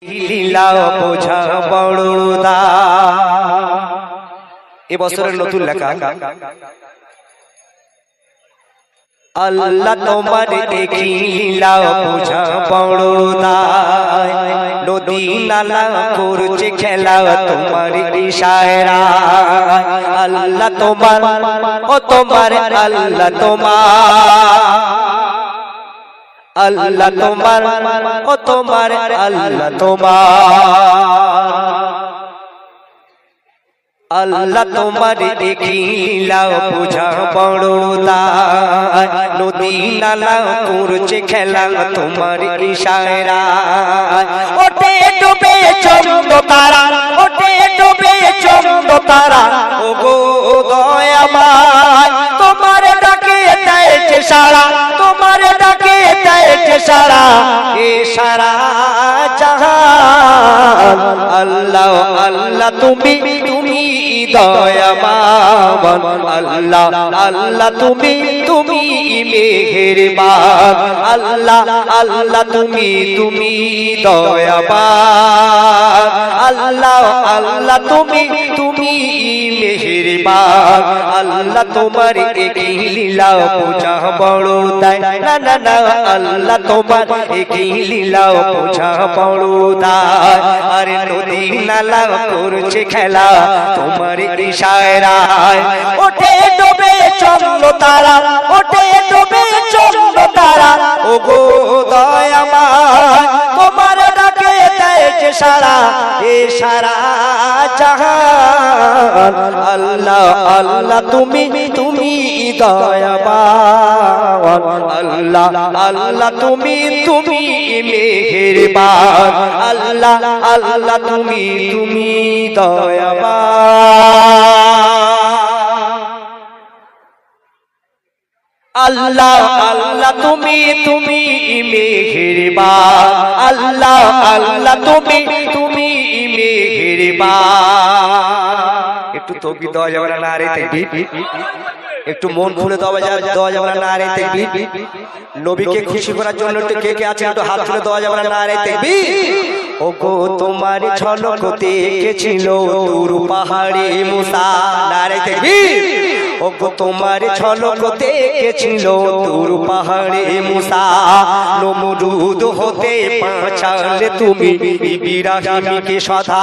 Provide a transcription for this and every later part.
লীলা বোঝা বড়দা এবছরের নতুন লেখা আল্লাহ তোমার দেখি লীলা বোঝা বড়দা নদী নালা করছে খেলা তোমার ইশারা আল্লাহ তোমার ও তোমার আল্লাহ তোমার আল্লাহ তোমার ও তোমার আল্লাহ তোমার আল্লাহ তোমার দেখিলা বুঝা বড়দা নদী নালা করছে খেলা তোমার ইশারা ওঠে ডুবে চন্দ্র তারা ওঠে ডুবে চন্দ্র তারা ও গো দয়াময় তোমার ডাকে দেয় সারা তোমার ডাকে দেয় সারা এ সারা জাহান আল্লাহ আল্লাহ তুমি তুমি দয়াবান আল্লাহ আল্লাহ তুমি তুমি মেহেরবান আল্লাহ আল্লাহ তুমি তুমি দয়াবান আল্লাহ আল্লাহ তুমি তুমি মেহেরবান আল্লাহ তোমার একই লীলা বোঝা বড়দাই না না না আল্লাহ তোমার একই লীলা বোঝা বড়দাই আরে নদী নালা করছে খেলা তোমার ইশারায় ওঠে ডুবে চন্দ্র তারা ওঠে ডুবে চন্দ্র তারা ও গো দয়াময় তোমার ডাকে দেয় সারা এ সারা জাহান আল্লাহ আল্লাহ তুমি তুমি দয়াবান আল্লাহ আল্লাহ তুমি তুমি মেহেরবান আল্লাহ আল্লাহ তুমি তুমি দয়াবান আল্লাহ আল্লাহ তুমি তুমি মেহেরবান আল্লাহ আল্লাহ তুমি তুমি মেহেরবান একটু তাকবীর দেওয়া যাবে না নারে তাকবীর একটু মন খুলে দেওয়া যাবে না নারে তাকবীর নবীকে খুশি করার জন্য একটু কে কে আছে একটু হাত তুলে দেওয়া যাবে না নারে তাকবীর ও গো তোমার ঝলক দেখেছিল তুর পাহাড়ে মুসা নারে তাকবীর ও গো তোমার ঝলক দেখেছিল তুর পাহাড়ে মুসা নমরুদ হতে বাঁচালে তুমি ইব্রাহিমকে সদা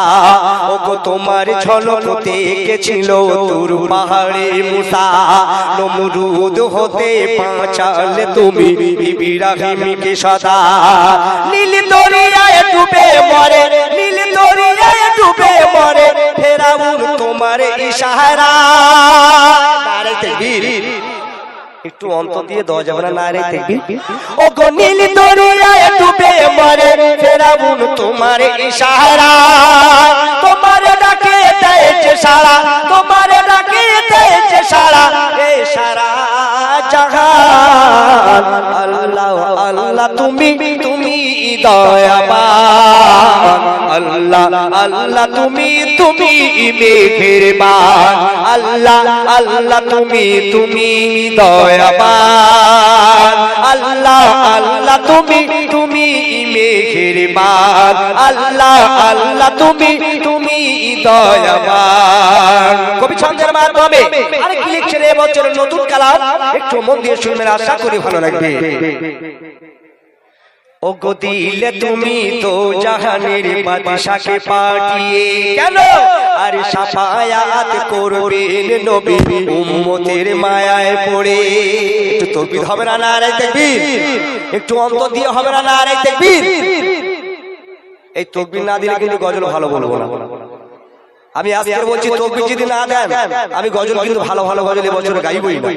ও গো তোমার ঝলক দেখেছিল তুর পাহাড়ে মুসা নমরুদ হতে বাঁচালে তুমি ইব্রাহিমকে সদা নীল দরিয়ায় ডুবে মরে নীল দরিয়ায় ডুবে মরে ফেরাউন তোমার ইশারা নারে তাকবীর একটু অন্তর দিয়ে দেওয়া যাবে না নারে তাকবীর ও গো নীল দরিয়ায় ডুবে মরে ফেরাউন তোমার ইশারা তোমার ডাকে দেয় সারা তোমার ডাকে দেয় সারা এ সারা জাহান আল্লাহ আল্লাহ তুমি তুমি দয়াবান আল্লাহ আল্লাহ তুমি তুমি মেহেরবান আল্লাহ আল্লাহ তুমি তুমি দয়াবান আল্লাহ আল্লাহ তুমি তুমি মেহেরবান আল্লাহ আল্লাহ তুমি তুমি দয়াবান কবি ছন্দের মাধ্যমে আরেক লিখছেন এবছরের নতুন কালাম একটু মন দিয়ে শুনবেন আশা করি ভালো লাগবে ও গো দিলে তুমি তো জাহানের বাদশাকে পাঠিয়ে কেন আর শাফায়াত করবেন নবী উম্মতের মায়ায় পড়ে একটু তাকবীর হবে না নারে তাকবীর একটু অন্তর দিয়ে হবে না নারে তাকবীর এই তাকবীর না দিলে কিন্তু গজল ভালো বলবো না আমি আজকে বলছি তাকবীর যদি না দেন আমি গজল কিন্তু ভালো ভালো গজল এবছর গাইবই না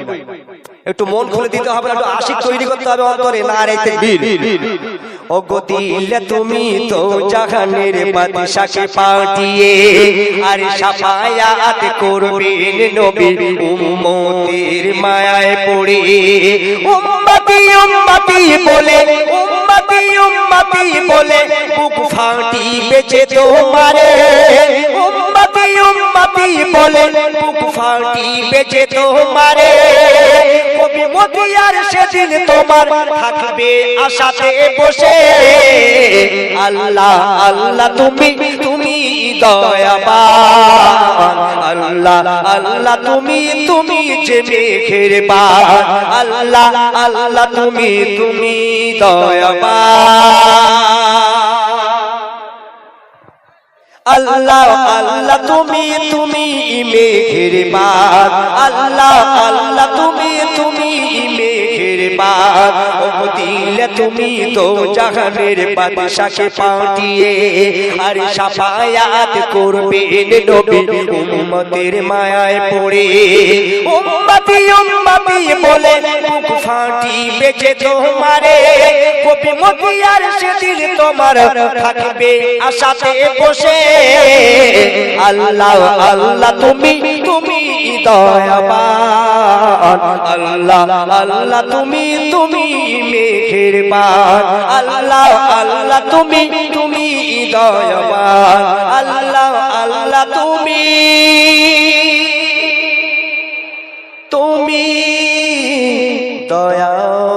একটু মন খুলে দিতে হবে একটু আশিক তৈরি করতে হবে অন্তরে নারে তাকবীর ও গো দিলে তুমি তো জাহানের বাদশাকে পাঠিয়ে আর শাফায়াত করবেন নবী উম্মতের মায়ায় পড়ে উম্মতি উম্মতি বলে উম্মতি উম্মতি বলে বুক ফাটি বেঁচে তোমারে উম্মতি উম্মতি উম্মতি বলে বুক ফাটিবে যে তোমারে কবি মতিয়ার সেদিন তোমার থাকবে আশাতে বসে আল্লাহ আল্লাহ তুমি তুমি দয়াবান আল্লাহ আল্লাহ তুমি তুমি যে মেহেরবান আল্লাহ আল্লাহ তুমি তুমি দয়াবান আল্লাহ আল্লাহ তুমি তুমি মেহেরবান আল্লাহ আল্লাহ তুমি তুমি মেহেরবান ও দিলে তুমি তো জাহানের বাদশাকে পাঠিয়ে আর শাফায়াত করবেন নবী উম্মতের মায়ায় পড়ে উম্মতি উম্মতি বলে বুক ফাটিবে যে তোমারে কবি মতিয়ার সেদিন তোমার থাকবে আশাতে বসে আল্লাহ আল্লাহ তুমি তুমি দয়াবান আল্লাহ আল্লাহ তুমি তুমি মেহেরবান আল্লাহ আল্লাহ তুমি তুমি দয়াবান আল্লাহ আল্লাহ তুমি তুমি দয়া